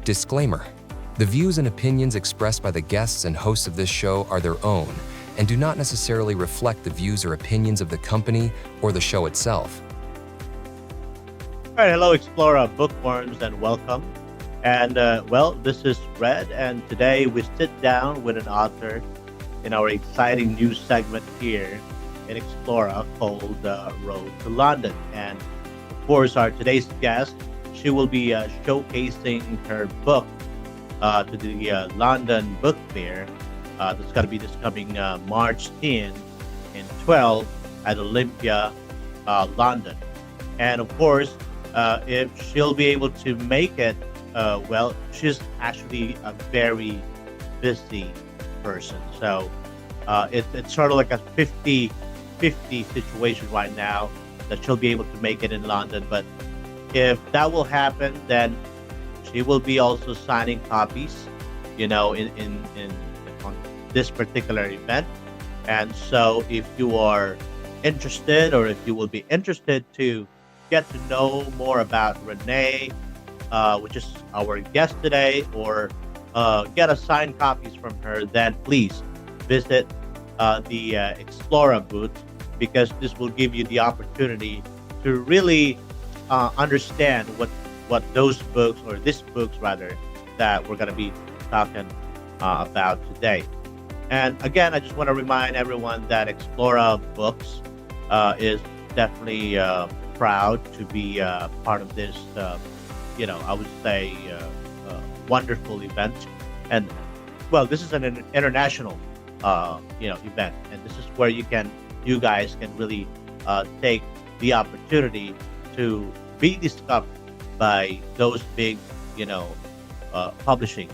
Disclaimer: the views and opinions expressed by the guests and hosts of this show are their own and do not necessarily reflect the views or opinions of the company or the show itself. All right, hello, Explora bookworms, and welcome. And well, this is Red, and today we sit down with an author in our exciting new segment here in Explora called Road to London. And of course, our today's guest, she will be showcasing her book to the London Book Fair. That's going to be this coming March 10 and 12 at Olympia, London. And of course, if she'll be able to make it, well, she's actually a very busy person. So it's sort of like a 50-50 situation right now that she'll be able to make it in London. But if that will happen, then she will be also signing copies, you know, on this particular event. And so if you are interested, or if you will be interested to get to know more about Reneé, which is our guest today, or get a signed copies from her, then please visit the Explora booth, because this will give you the opportunity to really understand what those books, or this books rather, that we're going to be talking about today. And again, I just want to remind everyone that Explora Books is definitely proud to be part of this, you know, I would say wonderful event. And well, this is an international, you know, event, and this is where you guys can really take the opportunity to be discovered by those big, you know, publishing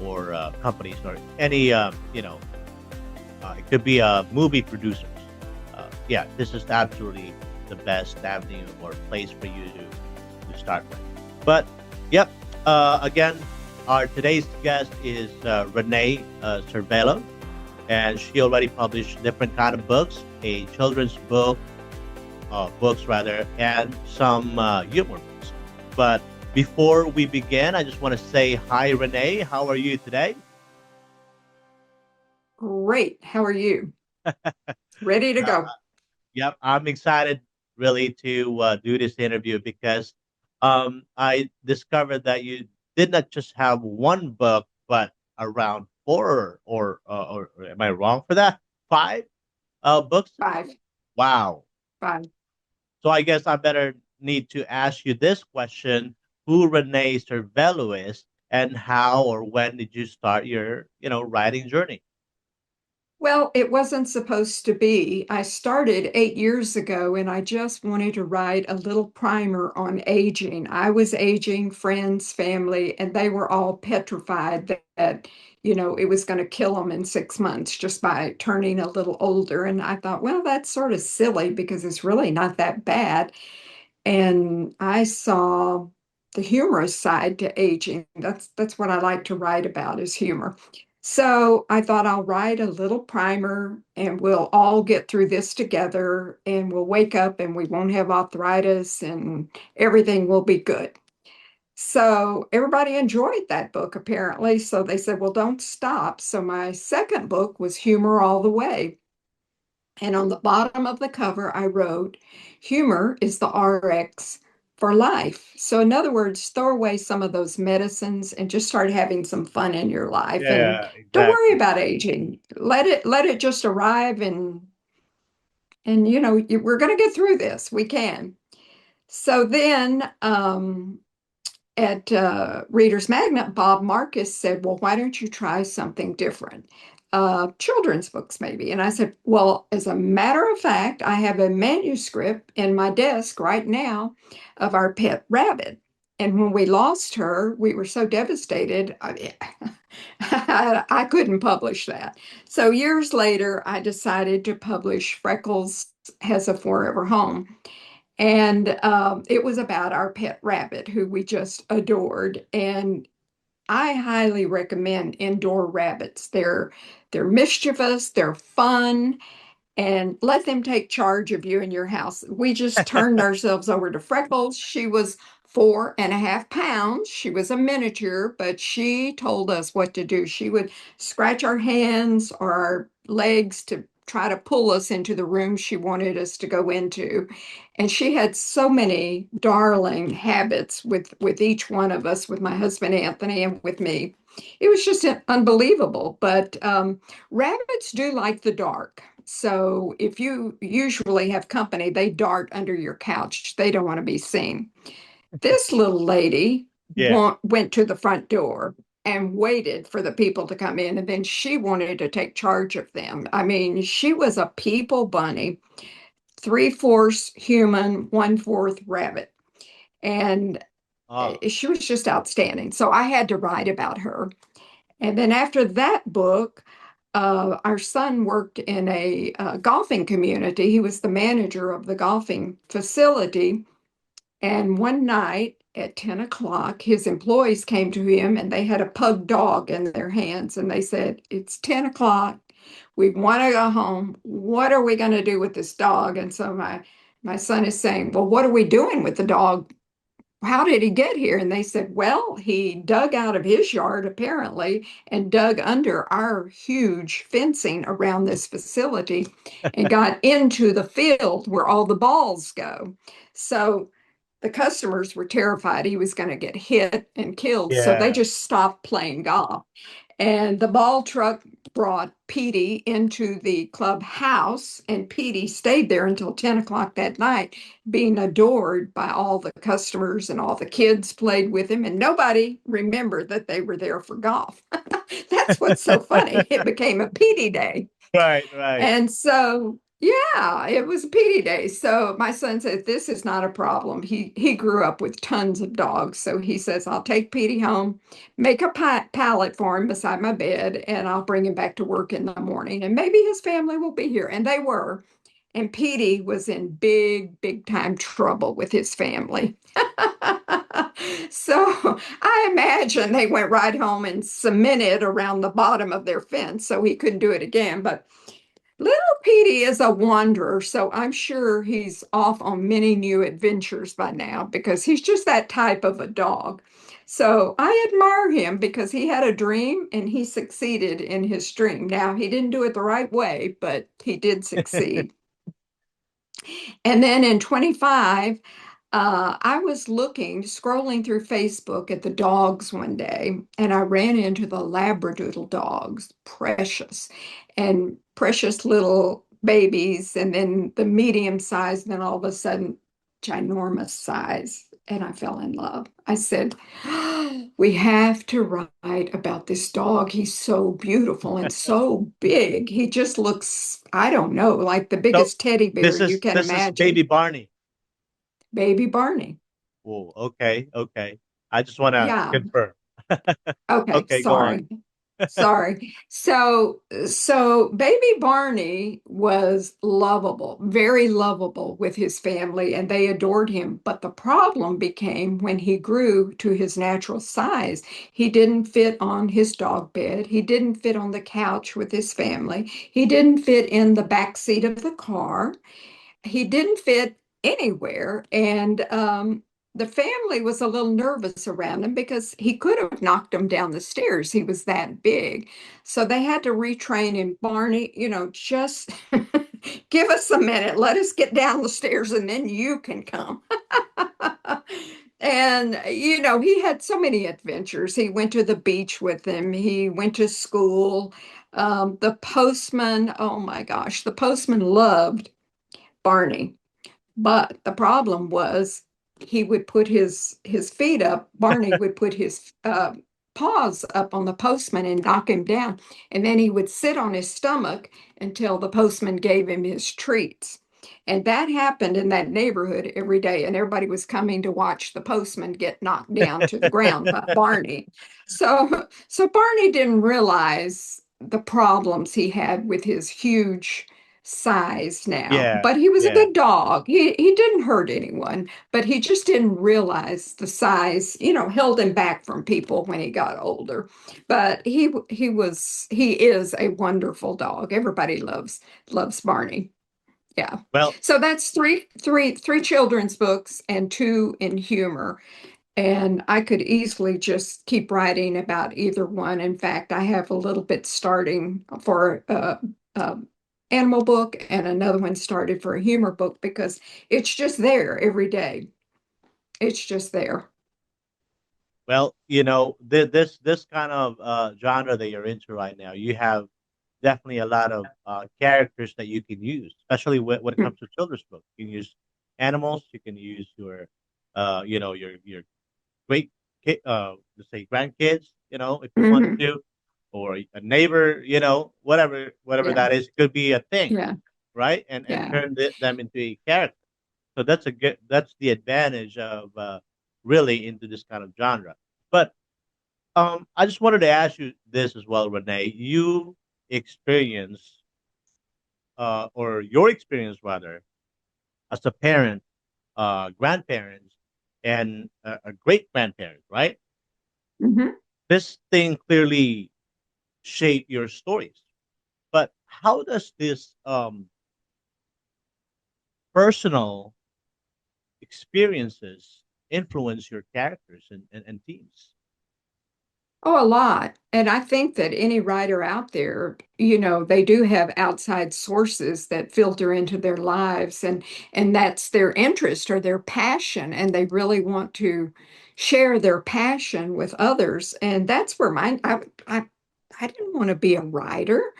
or companies, or any, you know, it could be movie producers. Yeah, this is absolutely the best avenue or place for you to start with. But yep, again, our today's guest is Reneé Servello, and she already published different kind of books, a children's books rather, and some humor books. But before we begin, I just want to say hi, Reneé. How are you today? Great. How are you? Ready to go. Yep, I'm excited really to do this interview, because I discovered that you did not just have one book, but around four, or am I wrong for that? Five books? Five. Wow. Five. So I guess I better need to ask you this question: who Reneé Servello is, and how or when did you start your, you know, writing journey? Well, it wasn't supposed to be. I started 8 years ago, and I just wanted to write a little primer on aging. I was aging, friends, family, and they were all petrified that you know, it was going to kill them in 6 months just by turning a little older. And I thought, well, that's sort of silly, because it's really not that bad. And I saw the humorous side to aging. That's what I like to write about, is humor. So I thought, I'll write a little primer, and we'll all get through this together, and we'll wake up and we won't have arthritis, and everything will be good. So everybody enjoyed that book, apparently. So they said, well, don't stop. So my second book was Humor All the Way. And on the bottom of the cover, I wrote, humor is the RX for life. So in other words, throw away some of those medicines and just start having some fun in your life. Yeah, And don't worry exactly. about aging. Let it just arrive, and you know, we're going to get through this. We can. So then at Reader's Magnet, Bob Marcus said, well, why don't you try something different? Children's books, maybe. And I said, well, as a matter of fact, I have a manuscript in my desk right now of our pet rabbit. And when we lost her, we were so devastated. I couldn't publish that. So years later, I decided to publish Freckles Has a Forever Home. And it was about our pet rabbit, who we just adored. And I highly recommend indoor rabbits. They're mischievous, they're fun, and let them take charge of you in your house. We just turned ourselves over to Freckles. She was 4.5 pounds. She was a miniature, but she told us what to do. She would scratch our hands or our legs to try to pull us into the room she wanted us to go into. And she had so many darling habits with each one of us, with my husband Anthony and with me. It was just unbelievable. But rabbits do like the dark. So if you usually have company, they dart under your couch. They don't want to be seen. This little lady Yeah. went to the front door and waited for the people to come in, and then she wanted to take charge of them. I mean, she was a people bunny, three-fourths human, one-fourth rabbit. And Oh, she was just outstanding. So I had to write about her. And then after that book, our son worked in a golfing community. He was the manager of the golfing facility. And one night at 10 o'clock, his employees came to him and they had a pug dog in their hands. And they said, "It's 10 o'clock. We want to go home. What are we going to do with this dog?" And so my son is saying, "Well, what are we doing with the dog? How did he get here?" And they said, "Well, he dug out of his yard apparently and dug under our huge fencing around this facility and got into the field where all the balls go." So the customers were terrified he was going to get hit and killed. So they yeah. just stopped playing golf. And the ball truck brought Petey into the clubhouse, and Petey stayed there until 10 o'clock that night, being adored by all the customers, and all the kids played with him, and nobody remembered that they were there for golf. That's what's so funny. It became a Petey day. Right, right. And so, yeah, it was a PD day. So my son said, "This is not a problem." He grew up with tons of dogs. So he says, "I'll take Petey home, make a pallet for him beside my bed, and I'll bring him back to work in the morning. And maybe his family will be here." And they were. And Petey was in big time trouble with his family. So I imagine they went right home and cemented around the bottom of their fence so he couldn't do it again. But little Petey is a wanderer, so I'm sure he's off on many new adventures by now because he's just that type of a dog. So I admire him because he had a dream and he succeeded in his dream. Now, he didn't do it the right way, but he did succeed. And then in 25, I was scrolling through Facebook at the dogs one day, and I ran into the Labradoodle dogs, precious little babies, and then the medium size, and then all of a sudden, ginormous size. And I fell in love. I said, "We have to write about this dog. He's so beautiful and so big. He just looks, I don't know, like the So biggest teddy bear you can this is baby imagine." Barney. Baby Barney. Oh, okay, okay. I just want to Yeah. confirm. Okay. Okay, go on. Sorry. Sorry. So baby Barney was lovable, very lovable with his family, and they adored him. But the problem became when he grew to his natural size. He didn't fit on his dog bed. He didn't fit on the couch with his family. He didn't fit in the back seat of the car. He didn't fit anywhere. And the family was a little nervous around him because he could have knocked him down the stairs. He was that big. So they had to retrain him. "Barney, just give us a minute. Let us get down the stairs and then you can come." And, he had so many adventures. He went to the beach with him. He went to school. The postman, oh my gosh, the postman loved Barney. But the problem was he would put his feet up. Barney would put his paws up on the postman and knock him down. And then he would sit on his stomach until the postman gave him his treats. And that happened in that neighborhood every day. And everybody was coming to watch the postman get knocked down to the ground by Barney. So Barney didn't realize the problems he had with his huge size now. Yeah, But he was a yeah. good dog. He didn't hurt anyone, but he just didn't realize the size, held him back from people when he got older. But he is a wonderful dog. Everybody loves Barney. Yeah. Well, So that's three children's books and two in humor. And I could easily just keep writing about either one. In fact, I have a little bit starting for a animal book and another one started for a humor book because it's just there every day. It's just there. well, this kind of genre that you're into right now, you have definitely a lot of characters that you can use, especially when it Mm, comes to children's books. You can use animals. You can use your great kid, let's say grandkids, if you want mhm. to, or a neighbor, whatever Yeah, that is, could be a thing, yeah, right? And yeah. turn them into a character. So that's the advantage of really into this kind of genre. But I just wanted to ask you this as well, Reneé. You experience, or your experience rather, as a parent, grandparent, and a great grandparent, right? Mhm. This thing clearly shape your stories. But how does this personal experiences influence your characters and themes? Oh, a lot. And I think that any writer out there, they do have outside sources that filter into their lives and that's their interest or their passion and they really want to share their passion with others. And that's where I didn't want to be a writer.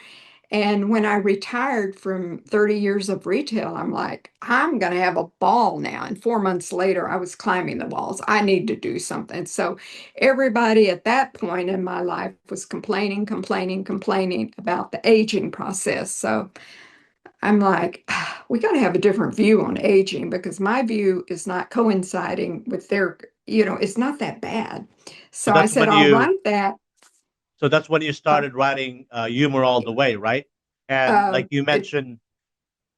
And when I retired from 30 years of retail, I'm like, I'm going to have a ball now. And 4 months later, I was climbing the walls. I need to do something. So everybody at that point in my life was complaining, complaining, complaining about the aging process. So I'm like, we got to have a different view on aging because my view is not coinciding with their, it's not that bad. So So I that's said, when I'll you write that. so that's when you Uh, started writing humor all the way, right? And uh, like you it, mentioned,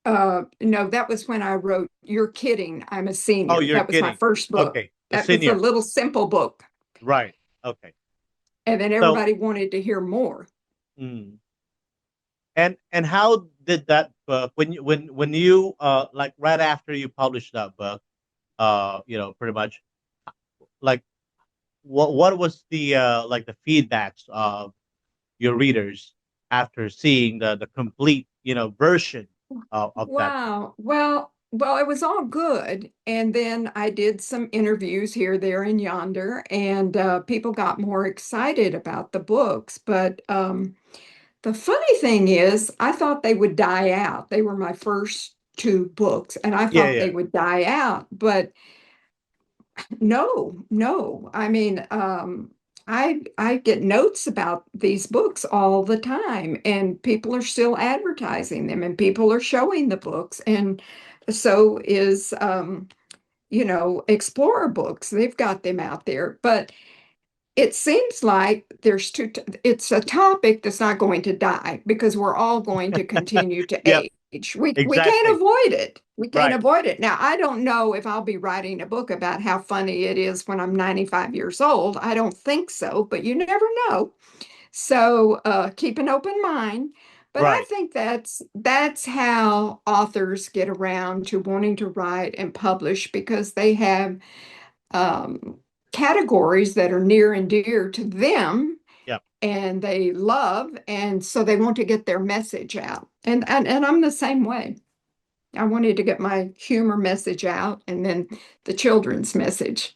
no, that was when I wrote You're Kidding, I'm a oh, Senior. you're That was my kidding. first book. Okay, the That was a senior, little simple book. right? Okay, And then so. everybody wanted to hear more. Mm. And how did that book when you like right after you published that book, pretty much like what was the like the feedbacks of your readers after seeing the complete version of that book? Wow. Well, it was all good. And then I did some interviews here, there, and yonder, and people got more excited about the books. But the funny thing is, I thought they would die out. They were my first two books, and I Yeah, thought they yeah, would die out. But no, no. I mean, I get notes about these books all the time, and people are still advertising them, and people are showing the books, and so is Explorer books. They've got them out there, but it seems like it's a topic that's not going to die because we're all going to continue to yep, age. We can't exactly, avoid it. We can't right, avoid it. Now, I don't know if I'll be writing a book about how funny it is when I'm 95 years old. I don't think so, but you never know. So keep an open mind. But I right, think that's how authors get around to wanting to write and publish because they have um, categories that are near and dear to them yep, and they love, and so they want to get their message out. And I'm the same way. I wanted to get my humor message out and then the children's message.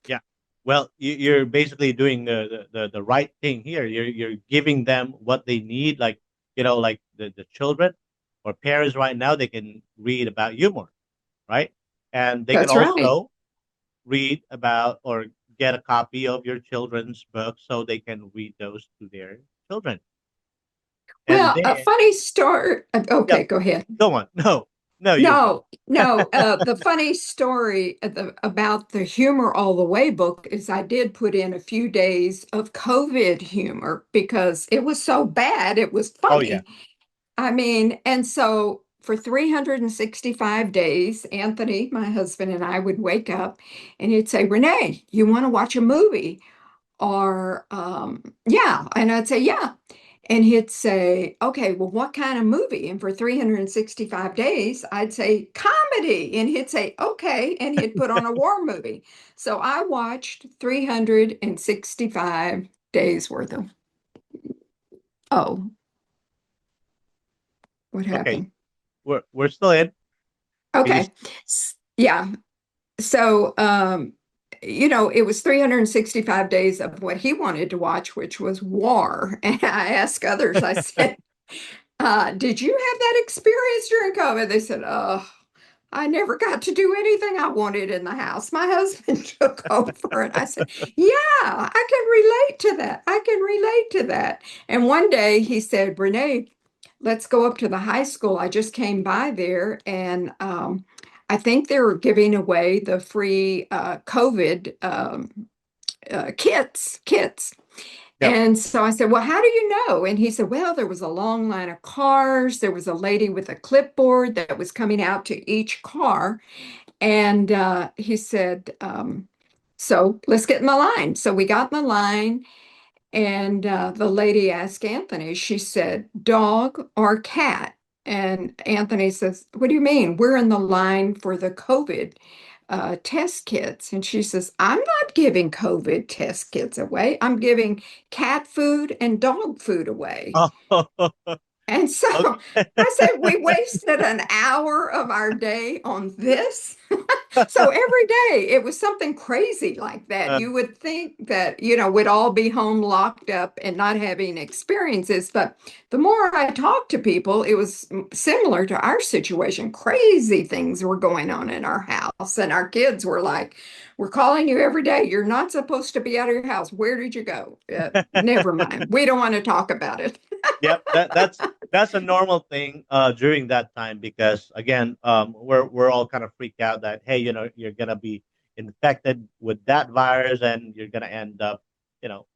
yeah. Well, you're basically doing the right thing here. You're giving them what they need, like like the children or parents right now, they can read about humor, right? And they can That's right. also read about or get a copy of your children's book so they can read those to their children. And Well, a then, funny story. yep, Okay, go ahead. go on. No, no, you go. No, no. The funny story about the Humor All the Way book is I did put in a few days of COVID humor because it was so bad, it was Oh yeah, funny. I mean, and so for 365 days, Anthony, my husband, and I would wake up and he'd say, Reneé, you want to watch a movie? Or, yeah. And I'd say, yeah. And he'd say, okay, well, what kind of movie? And for 365 days, I'd say comedy. And he'd say, okay. And he'd put on a war movie. So I watched 365 days worth of, oh, what Okay, happened? we're still in. Can you? Okay. Yeah. So, it was 365 days of what he wanted to watch, which was war. And I asked others, I said, did you have that experience during COVID? They said, oh, I never got to do anything I wanted in the house. My husband took over. And I said, yeah, I can relate to that. I can relate to that. And one day he said, Reneé, let's go up to the high school. I just came by there and I think they were giving away the free COVID kits. Yeah. And so I said, well, how do you know? And he said, well, there was a long line of cars. There was a lady with a clipboard that was coming out to each car. And he said, so let's get in the line. So we got in the line. And the lady asked Anthony, she said, dog or cat? And Anthony says, what do you mean? We're in the line for the COVID test kits. And she says, I'm not giving COVID test kits away. I'm giving cat food and dog food away. Oh, And so okay. I said, we wasted an hour of our day on this. So every day it was something crazy like that. Uh, You would think that, we'd all be home locked up and not having experiences. But the more I talked to people, it was similar to our situation. Crazy things were going on in our house. And our kids were like, we're calling you every day. You're not supposed to be out of your house. Where did you go? Never mind. We don't want to talk about it. yep, that's a normal thing during that time because again, we're all kind of freaked out that hey, you're gonna be infected with that virus and you're gonna end up, you know.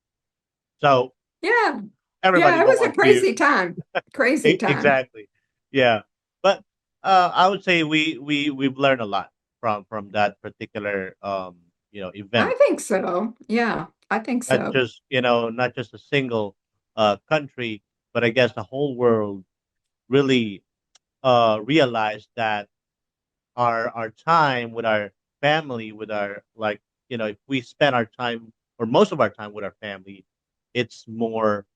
So Yeah. everybody Yeah, it don't was a want to. crazy time. Crazy time. Exactly. Yeah. But I would say we've learned a lot from that particular event. I think so. Yeah, I think Not so. just not just a single country, but I guess the whole world really realized that our time with our family, with our like if we spend our time or most of our time with our family, it's more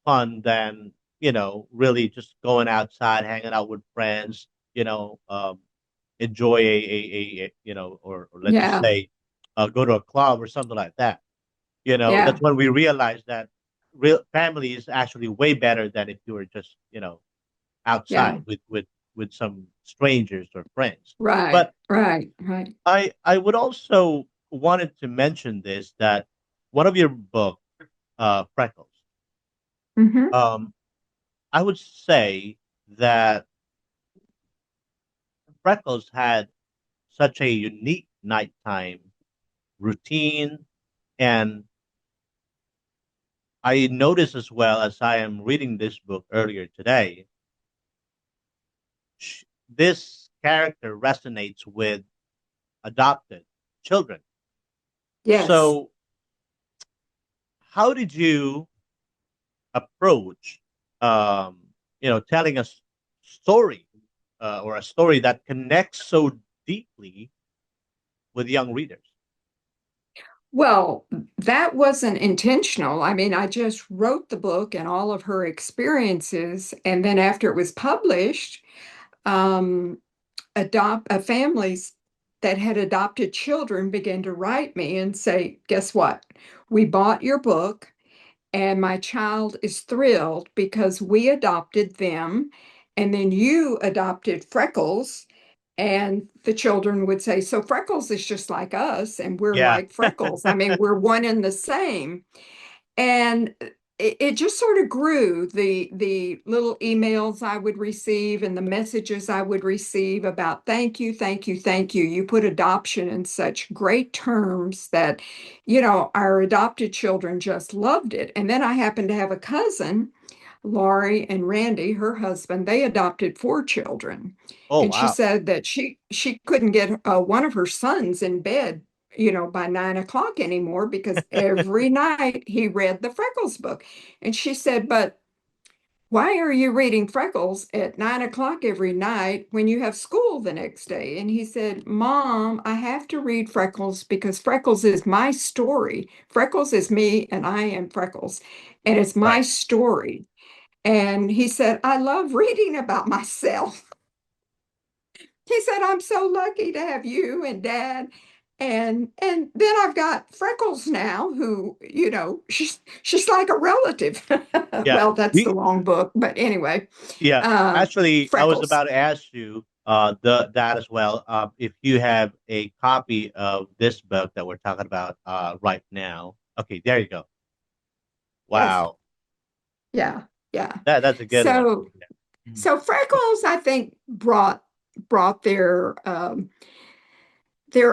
fun than really just going outside, hanging out with friends, enjoy or let's just Yeah. say go to a club or something like that. Yeah. That's when we realized that real family is actually way better than if you were just Yeah. outside with some strangers or friends. Right. But Right. Right. I would also wanted to mention this that one of your book, Freckles, Hmm. um, I would say that Freckles had such a unique nighttime routine, and I noticed as well as I am reading this book earlier today, this character resonates with adopted children. Yes. So, how did you approach, telling a story or a story that connects so deeply with young readers? Well, that wasn't intentional. I mean, I just wrote the book and all of her experiences, and then after it was published, um, adopt families that had adopted children began to write me and say, guess what? We bought your book. And my child is thrilled because we adopted them. And then you adopted Freckles. And the children would say, so Freckles is just like us, and we're Yeah. like Freckles. I mean, we're one and the same. And it just sort of grew. The little emails I would receive and the messages I would receive about thank you, thank you, thank you. You put adoption in such great terms that, our adopted children just loved it. And then I happened to have a cousin, Laurie and Randy, her husband, they adopted 4 children. Oh And she wow. said that she couldn't get one of her sons in bed, by 9 o'clock anymore because every night he read the Freckles book. And she said, but why are you reading Freckles at 9 o'clock every night when you have school the next day? And he said, Mom, I have to read Freckles because Freckles is my story. Freckles is me and I am Freckles, and it's my Right. story. And he said, I love reading about myself. He said, I'm so lucky to have you and Dad. And then I've got Freckles now, who, she's like a relative. Yeah. Well, that's the We, wrong book, but anyway, yeah. Actually, I was Freckles. about to ask you that as well. If you have a copy of this book that we're talking about right now. Okay, there you go. Yes. Wow. Yeah. Yeah. That's a good one. So Mhm. so Freckles, I think, brought their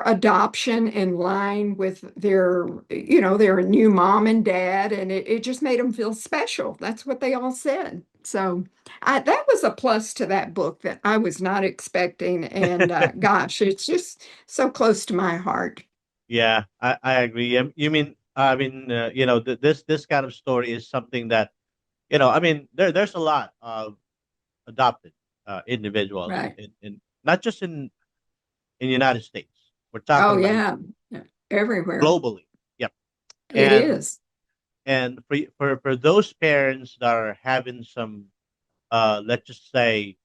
adoption in line with their new mom and dad, and it just made them feel special. That's what they all said. So that was a plus to that book that I was not expecting. And gosh, it's just so close to my heart. Yeah, I agree. You mean this kind of story is something that I mean there's a lot of adopted individuals Right. in not just in the United States. We're talking Oh, about yeah. Yeah. Everywhere. globally. Yep. It And is. and for those parents that are having some let's just say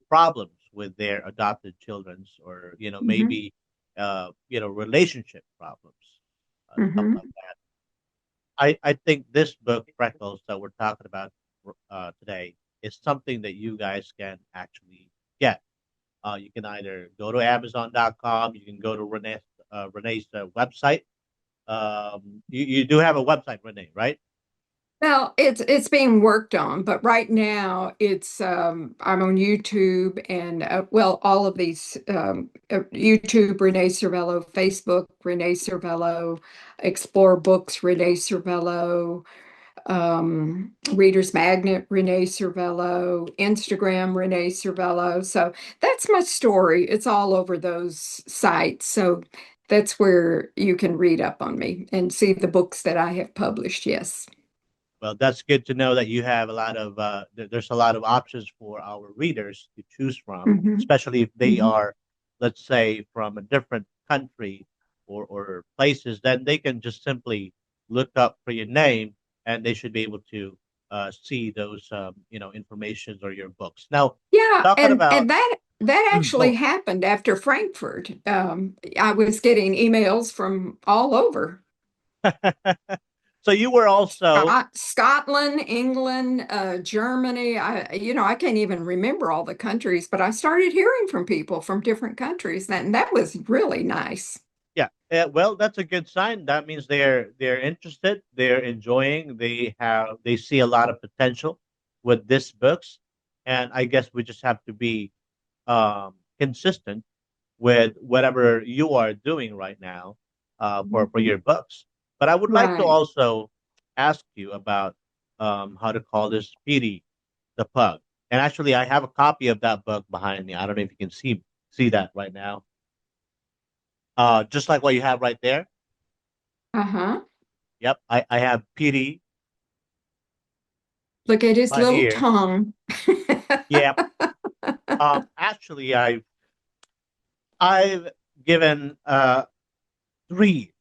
problems with their adopted children's or Hmm. maybe relationship problems, stuff Hmm. like that. I think this book, Freckles, that we're talking about today, is something that you guys can actually get. You can either go to Amazon.com, you can go to Renee's website. You do have a website, Renee, right? Well, it's being worked on, but right now it's I'm on YouTube and well, all of these YouTube Reneé Servello, Facebook Reneé Servello, Explore Books Reneé Servello, Reader's Magnet Reneé Servello, Instagram Reneé Servello. So that's my story. It's all over those sites. So that's where you can read up on me and see the books that I have published. Yes. Well, that's good to know that you have a lot of there's a lot of options for our readers to choose from, Hmm. especially if they Hmm. are, let's say, from a different country or places. Then they can just simply look up for your name, and they should be able to see those informations or your books. Now, Yeah, talking and about that actually oh, happened after Frankfurt. I was getting emails from all over. so you were also Scotland, England, Germany. I can't even remember all the countries, but I started hearing from people from different countries, and that was really nice. yeah, well, that's a good sign. That means they're interested, they're enjoying, they see a lot of potential with this books, and I guess we just have to be consistent with whatever you are doing right now for Mhm. your books. But I would like to Right. also ask you about how to call this Petey the Pug. And actually, I have a copy of that book behind me. I don't know if you can see that right now. Just like what you have right there. Uh-huh. Yep, I have PD Look at his right little here. tongue. Yep. Actually, I've given three.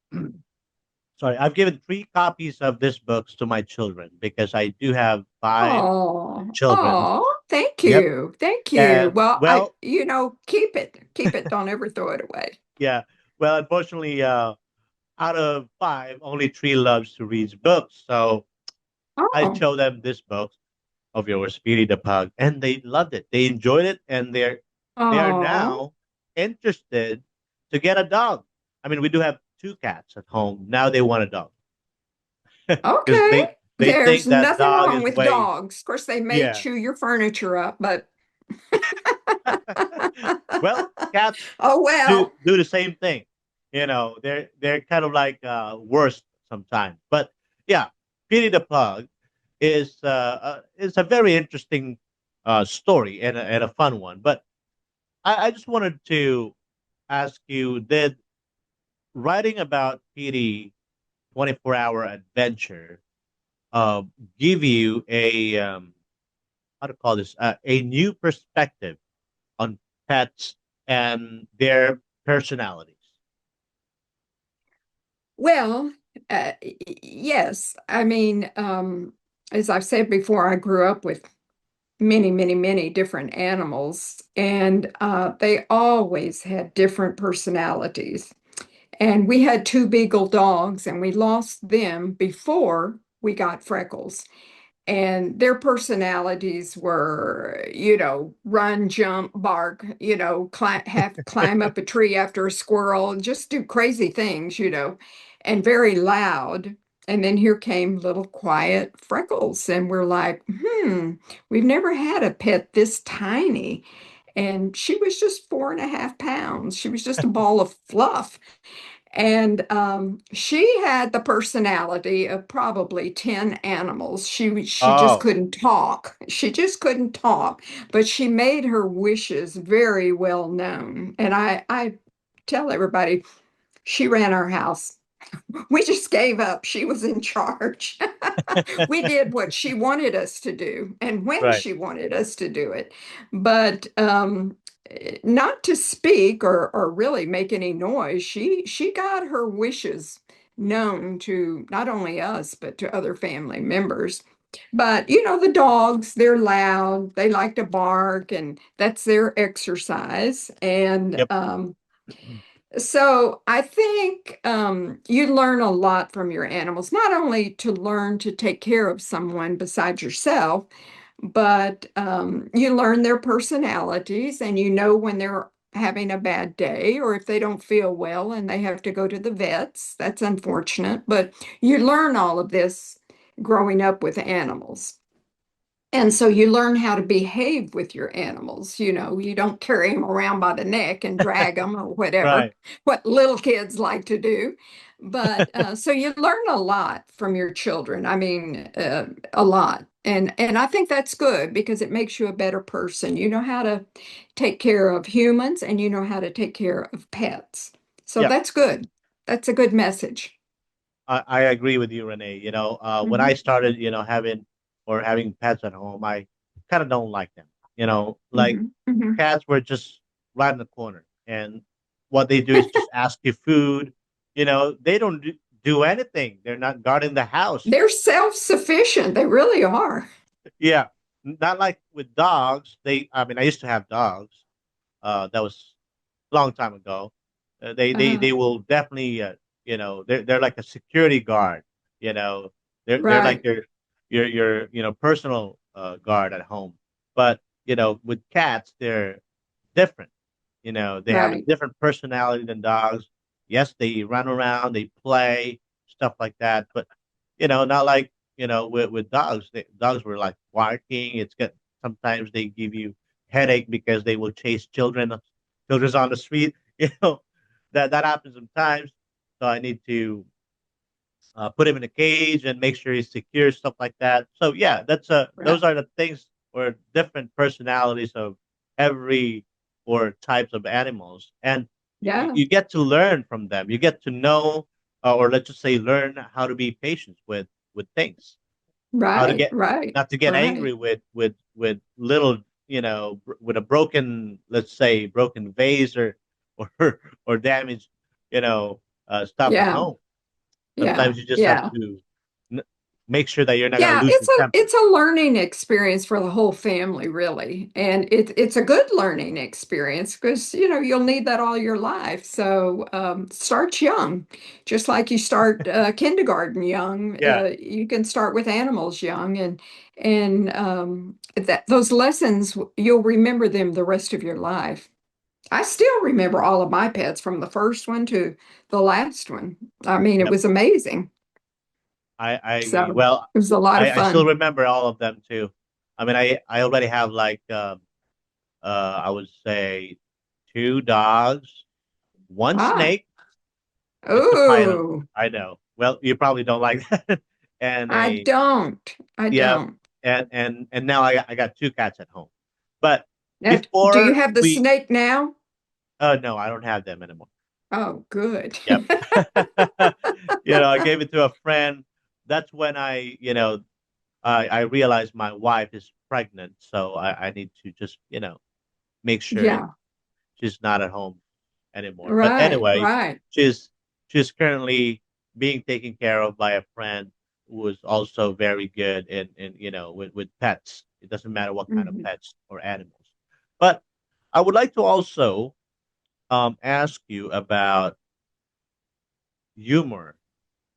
Sorry, I've given three copies of this books to my children because I do have five Oh, children. oh, thank Yep. you. Thank you. And Well, well, keep it. Keep it. Don't ever throw it away. yeah. Well, unfortunately, out of five, only three loves to read books. So I Oh, showed them this book of yours, Speedy the Pug, and they loved it. They enjoyed it, and they are oh, now interested to get a dog. I mean, we do have two cats at home. Now they want a dog because okay. they There's think that nothing dog wrong is with way dogs. Of course, they may yeah. chew your furniture up, but Well, cats oh do well. do the same thing. They're kind of like worse sometimes. But yeah, Petey the Pug is a very interesting story and a fun one. But I just wanted to ask you: did writing about Petey 24 Hour Adventure uh, give you a how to call this a new perspective on pets and their personalities. Well, yes. I mean, as I've said before, I grew up with many, many, many different animals, and they always had different personalities. And we had two beagle dogs, and we lost them before we got Freckles. And their personalities were, run, jump, bark, climb up a tree after a squirrel, just do crazy things, and very loud. And then here came little quiet Freckles, and we're like, we've never had a pet this tiny. And she was just 4.5 pounds. She was just a ball of fluff. And she had the personality of probably 10 animals. She just Oh, couldn't talk. She just couldn't talk, but she made her wishes very well known. And I tell everybody she ran our house. We just gave up. She was in charge. We did what she wanted us to do and when right. she wanted us to do it. But not to speak or really make any noise. She got her wishes known to not only us, but to other family members. But the dogs, they're loud, they like to bark, and that's their exercise. And Yep. so I think you learn a lot from your animals, not only to learn to take care of someone besides yourself, but you learn their personalities and you know when they're having a bad day or if they don't feel well and they have to go to the vets. That's unfortunate, but you learn all of this growing up with animals. And so you learn how to behave with your animals. You don't carry them around by the neck and drag them or whatever, Right. what little kids like to do. But so you learn a lot from your children. I mean, a lot. And I think that's good because it makes you a better person. You know how to take care of humans and you know how to take care of pets. So Yep. that's good. That's a good message. I agree with you, Renee. When I Hmm. started, having pets at home, I kind of don't like them. Like Hmm. Hmm. cats were just right in the corner, and what they do is just ask you food. They don't do anything. They're not guarding the house. They're self-sufficient. They really are. Yeah, not like with dogs. I mean, I used to have dogs. That was a long time ago. They will definitely, they're like a security guard. You know, they're like Right, your personal guard at home. But with cats, they're different. They have a right. different personality than dogs. Yes, they run around, they play, stuff like that. But not like with dogs. Dogs were like barking. Sometimes they give you headache because they will chase children's on the street. That happens sometimes. So I need to put him in a cage and make sure he's secure, stuff like that. So yeah, Right. those are the things or different personalities of every or types of animals, and Yeah, you get to learn from them. You get to know, or let's just say, learn how to be patient with things, how to right, get right, not to get right. angry with little, with a broken, let's say, broken vase or or damaged, stuff at Yeah, home. yeah, Sometimes you just have yeah. to n- make sure that you're not going to Yeah, lose it's your a temper. it's a learning experience for the whole family, really. And it's a good learning experience because you'll need that all your life. So start young, just like you start kindergarten young. Yeah, You can start with animals young, and that those lessons you'll remember them the rest of your life. I still remember all of my pets from the first one to the last one. I mean, it yep. was amazing. I agree. So Well, it was a lot of I still fun. remember all of them too. I mean, I already have like I would say two dogs, one Ah, snake, just a python. oh, I know. Well, you probably don't like that. And I don't. I yeah, don't. and now I got two cats at home. But Now, do you before have the we, snake now? no, I don't have them anymore. Oh, good. Yep. I gave it to a friend that's when I realized my wife is pregnant, so I need to just make sure Yeah, she's not at home anymore. But right, anyway, right. she's currently being taken care of by a friend who is also very good in with pets. It doesn't matter what kind of Hmm. pets or animals. But I would like to also ask you about humor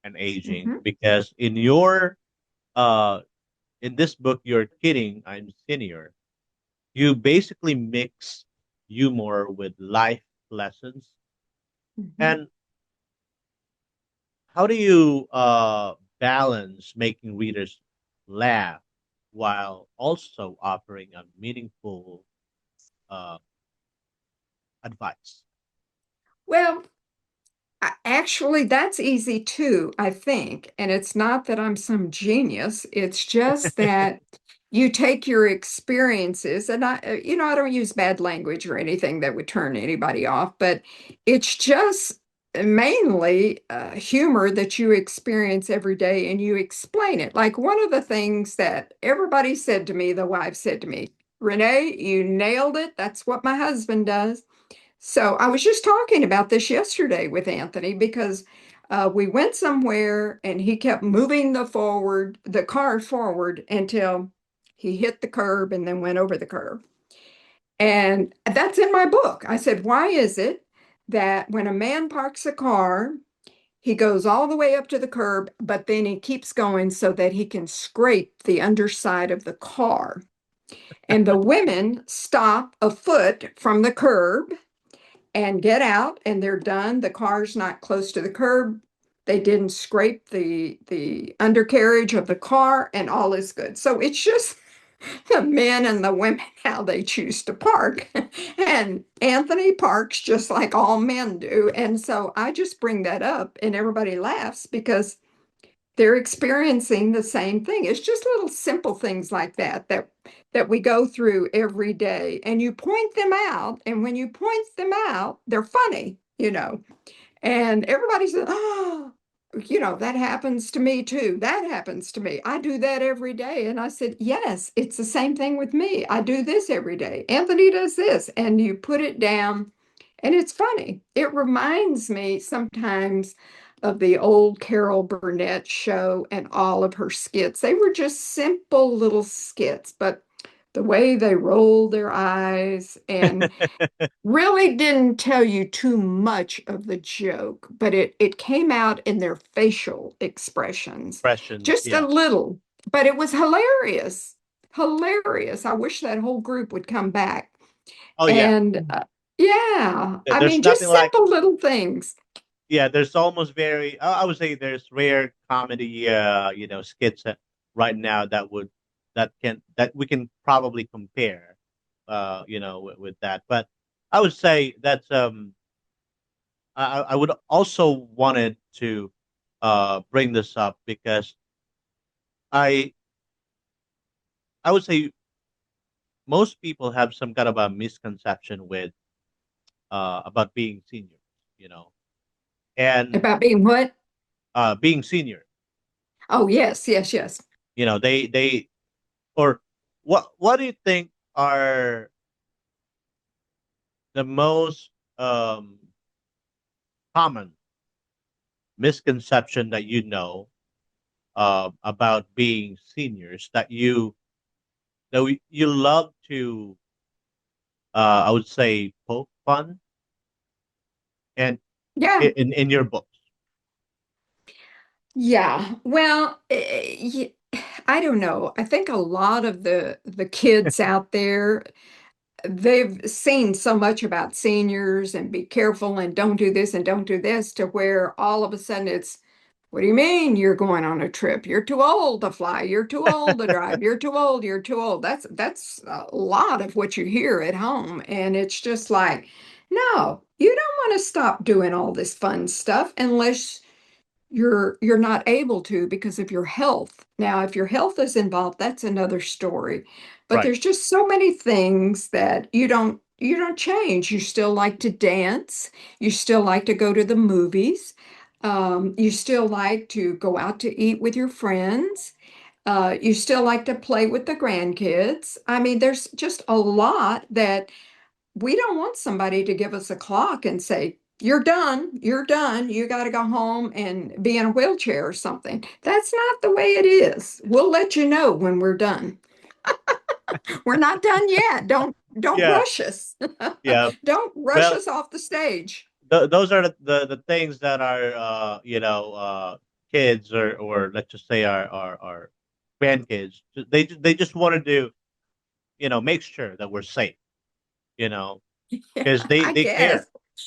and aging Hmm. because uh in this book, You're Kidding, I'm Senior, you basically mix humor with life lessons. Hmm. And how do you balance making readers laugh while also offering a meaningful uh, advice? Well, actually, that's easy too, I think. And it's not that I'm some genius. It's just that you take your experiences, and I don't use bad language or anything that would turn anybody off, but it's just mainly humor that you experience every day and you explain it. Like one of the things that everybody said to me, the wife said to me, Reneé, you nailed it. That's what my husband does. So I was just talking about this yesterday with Anthony because we went somewhere and he kept moving the car forward until he hit the curb and then went over the curb. And that's in my book. I said, why is it that when a man parks a car, he goes all the way up to the curb, but then he keeps going so that he can scrape the underside of the car? And the women stop a foot from the curb and get out and they're done. The car's not close to the curb. They didn't scrape the undercarriage of the car and all is good. So it's just the men and the women how they choose to park. And Anthony parks just like all men do. And so I just bring that up and everybody laughs because they're experiencing the same thing. It's just little simple things like that we go through every day. And you point them out, and when you point them out, they're funny. And everybody says, "Oh, that happens to me too. That happens to me. I do that every day." And I said, "Yes, it's the same thing with me. I do this every day. Anthony does this." And you put it down, and it's funny. It reminds me sometimes of the old Carol Burnett show and all of her skits. They were just simple little skits, but the way they rolled their eyes and really didn't tell you too much of the joke, but it came out in their facial expressions, Expressions, just a yeah. little, but it was hilarious. Hilarious. I wish that whole group would come back. Oh yeah. And yeah, I There's mean, nothing just like simple little things. yeah. There's almost very I would say there's rare comedy skits right now that we can probably compare with that. But I would say that's I would also wanted to bring this up because I I would say most people have some kind of a misconception with about being seniors, you know, and About being what? being senior, Oh, yes, yes, yes. they or what do you think are the most common misconception that about being seniors you love to I would say poke fun and Yeah, in your books, yeah. Well, I don't know. I think a lot of the kids out there, they've seen so much about seniors and be careful and don't do this and don't do this to where all of a sudden it's, what do you mean you're going on a trip? You're too old to fly. You're too old to drive. You're too old. You're too old. That's a lot of what you hear at home. And it's just like, no, you don't want to stop doing all this fun stuff unless you're not able to because of your health. Now, if your health is involved, that's another story. But right? there's just so many things that you don't change. You still like to dance. You still like to go to the movies. You still like to go out to eat with your friends. You still like to play with the grandkids. I mean, there's just a lot that we don't want somebody to give us a clock and say, you're done, you got to go home and be in a wheelchair or something. That's not the way it is. We'll let you know when we're done. We're not done yet. Don't Yeah, rush us. yeah. Don't rush Well, us off the stage. those are the things that our kids or let's just say our grandkids they just want to do, make sure that we're safe, you know, Yeah, because they I they care,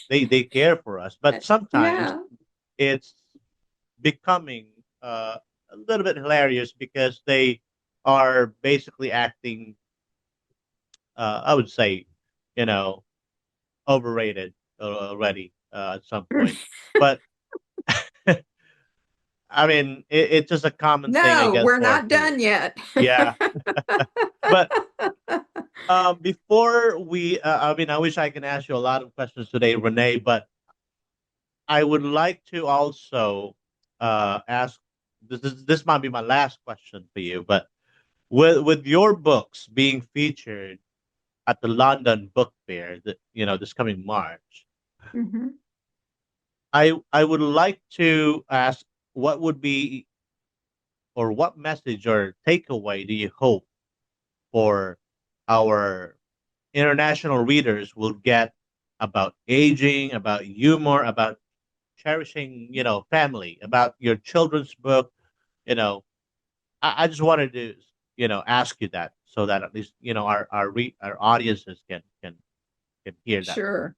guess. they care for us, but sometimes Yeah, it's becoming a little bit hilarious because they are basically acting, I would say, you know, overrated already at some point. But I mean, it's just a common thing, I no, guess, we're for our not kids. done yet. Yeah, but before I mean, I wish I can ask you a lot of questions today, Renee, but I would like to also ask. This might be my last question for you, but with your books being featured at the London Book Fair, that this coming March, Mhm. I would like to ask what would be or what message or takeaway do you hope for our international readers will get about aging, about humor, about cherishing, family, about your children's book. You know, I just wanted to, ask you that so that at least our audiences can hear that. Sure.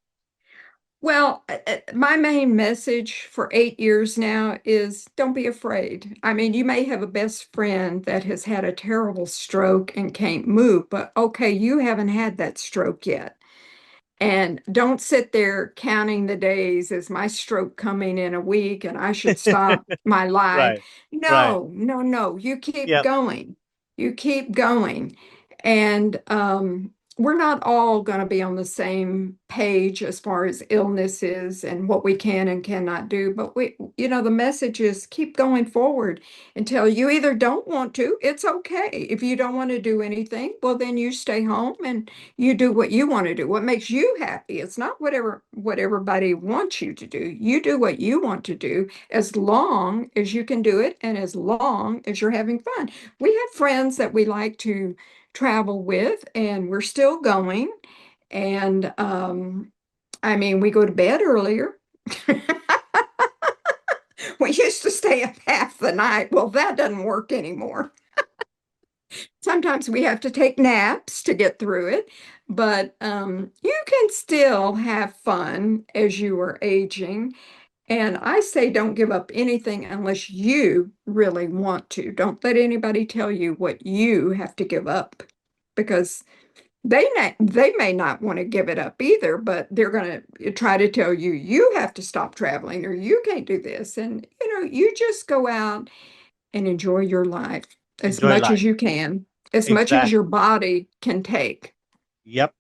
Well, my main message for 8 years now is don't be afraid. I mean, you may have a best friend that has had a terrible stroke and can't move, but okay, you haven't had that stroke yet. And don't sit there counting the days. Is my stroke coming in a week and I should stop my life? Right, right. No, no, no. You keep Yep. going. You keep going. And we're not all going to be on the same page as far as illnesses and what we can and cannot do. But the message is keep going forward until you either don't want to, it's okay. If you don't want to do anything, well, then you stay home and you do what you want to do, what makes you happy. It's not what everybody wants you to do. You do what you want to do as long as you can do it and as long as you're having fun. We have friends that we like to travel with, and we're still going. And I mean, we go to bed earlier. We used to stay up half the night. Well, that doesn't work anymore. Sometimes we have to take naps to get through it, but you can still have fun as you are aging. And I say don't give up anything unless you really want to. Don't let anybody tell you what you have to give up because they may not want to give it up either, but they're going to try to tell you you have to stop traveling or you can't do this. And you just go out and enjoy your life as Enjoy much as life. you can, as much as your Exactly. body can take. Yep.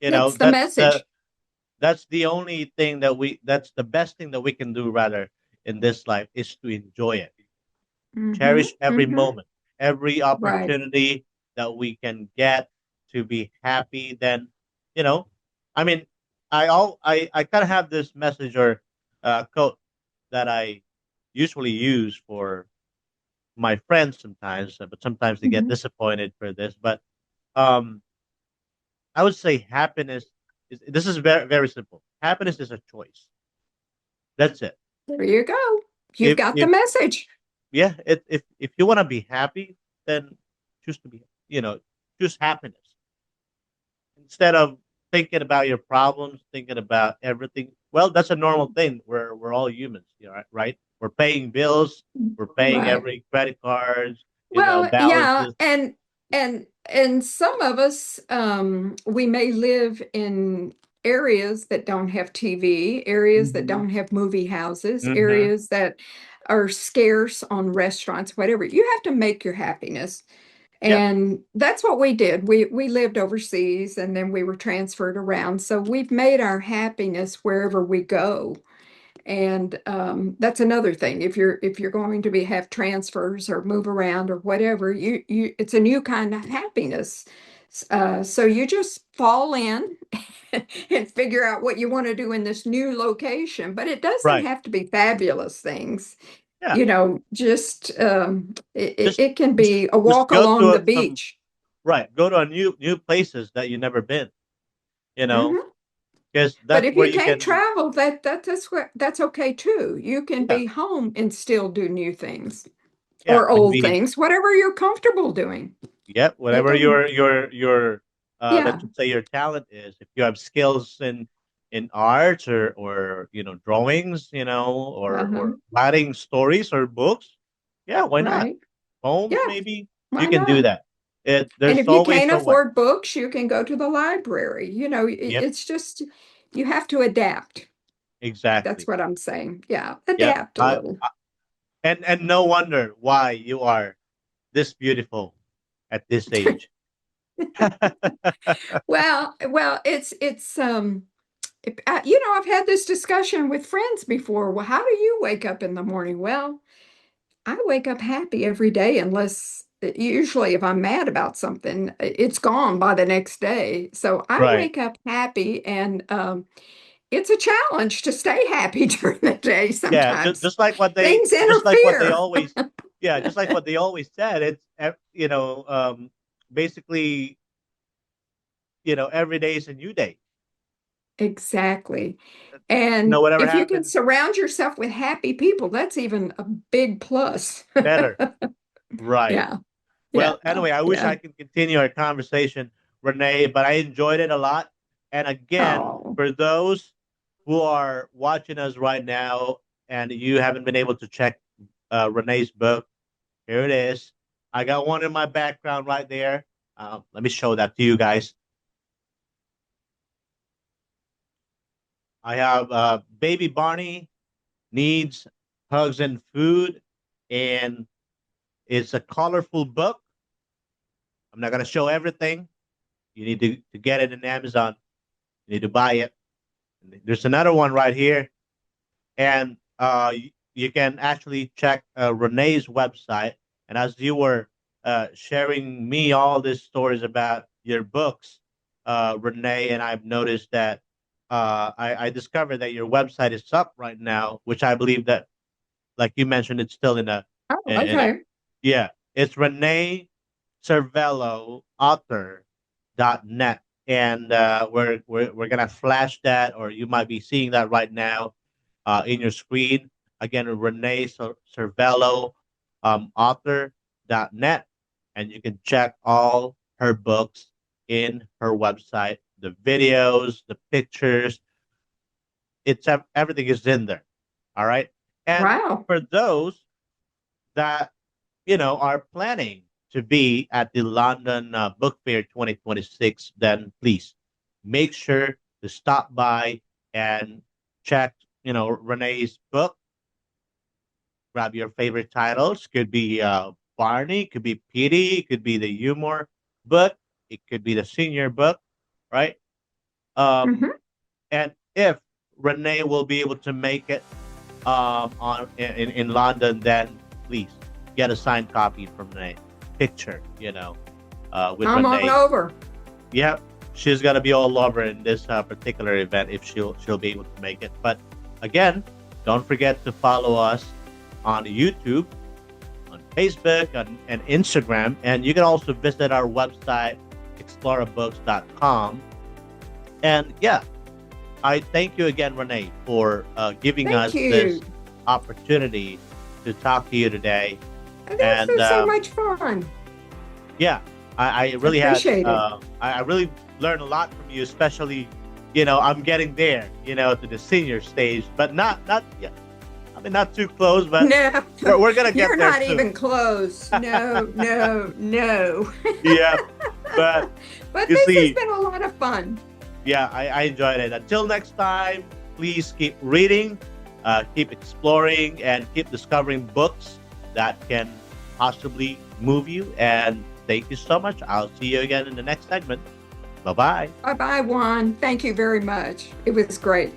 That's the That's message. that's the only thing that's the best thing that we can do rather in this life is to enjoy it. Hmm. Cherish every Hmm. moment, every Right. opportunity that we can get to be happy. Then, you know, I mean, I kind of have this message or quote that I usually use for my friends sometimes, but sometimes they get Hmm. disappointed for this. But um, I would say happiness is this is very very simple. Happiness is a choice. That's it. There you go. You've got the If message. yeah, if you want to be happy, then choose to be, choose happiness instead of thinking about your problems, thinking about everything. Well, that's a normal thing. We're all humans, right? We're paying bills, we're paying Right. every credit cards, Well, yeah, balances. and some of us we may live in areas that don't have TV, areas that Hmm. don't have movie houses, Hmm. areas that are scarce on restaurants, whatever. You have to make your happiness. Yep. And that's what we did. We lived overseas and then we were transferred around. So we've made our happiness wherever we go. And that's another thing. If you're going to have transfers or move around or whatever, it's a new kind of happiness. So you just fall in and figure out what you want to do in this new location. But it doesn't Right. have to be fabulous things. Yeah. You know, just Just it can be a just walk go along the to some beach. right. Go to a new places that you never been. You know, Mhm. because But that's if where you you can't can. travel, that's okay too. You can Yeah. be home and still do new things Yeah. or And old be. things, whatever you're comfortable doing. Yep. It Whatever doesn't, your let's yeah. just say your talent is. If you have skills in art or drawings, or Uh-huh. writing stories or books, yeah, why not? Right. Poems, Yeah. maybe you Why can do not? that. And There's if you always can't a way. afford books, you can go to the library. You know, Yep. it's just you have to adapt. That's Exactly. what I'm saying. Yeah, Yep. adapt a little. And no wonder why you are this beautiful at this age. Well, you know, I've had this discussion with friends before. Well, how do you wake up in the morning? Well, I wake up happy every day, unless usually if I'm mad about something, it's gone by the next day. So I Right. wake up happy, and it's a challenge to stay happy during the day. Yeah, Sometimes just like what they things just like what they interfere. always yeah, just like what they always said. It's basically, every day is a new day. Exactly. And Whatever if you can happens, surround yourself with happy people, that's even a big plus. better. Right. Yeah. Yeah. Well, anyway, I wish Yeah. I could continue our conversation, Reneé, but I enjoyed it a lot. And again, Oh, for those who are watching us right now and you haven't been able to check Reneé's book, here it is. I got one in my background right there. Let me show that to you guys. I have Baby Barney Needs Hugs and Food, and it's a colorful book. I'm not going to show everything. You need to get it in Amazon. You need to buy it. There's another one right here, and you can actually check Reneé's website. And as you were sharing me all these stories about your books, Reneé, and I've noticed that I discovered that your website is up right now, which I believe that, like you mentioned, it's still oh, in a okay. yeah. It's Reneé Servello author.net, and we're gonna flash that, or you might be seeing that right now in your screen. Again, Reneé Servello author.net, and you can check all her books in her website. The videos, the pictures, everything is in there. All right, and Wow. for those that are planning to be at the London Book Fair 2026, then please make sure to stop by and check, Reneé's book. Grab your favorite titles. Could be Barney, could be Petey, could be the humor book, it could be the senior book, right? Um, Hmm. and if Reneé will be able to make it in London, then please get a signed copy from Reneé. Picture, with I'm on Reneé. over. Yep, she's gonna be all over in this particular event if she'll be able to make it. But again, don't forget to follow us on YouTube, on Facebook, and Instagram, and you can also visit our website, explorabooks.com. And yeah, I thank you again, Reneé, for giving Thank us this you. opportunity to talk to you today. This And is so much fun. yeah, I really Appreciate it. I really learned a lot from you, especially, I'm getting there, to the senior stage, but not yet. I mean, not too close, but No, we're gonna get you're there not soon. even close. No, no, no. Yeah, but But you this has see, been a lot of fun. yeah, I enjoyed it. Until next time, please keep reading, keep exploring, and keep discovering books that can possibly move you. And thank you so much. I'll see you again in the next segment. Bye-bye. Bye-bye, Juan. Thank you very much. It was great.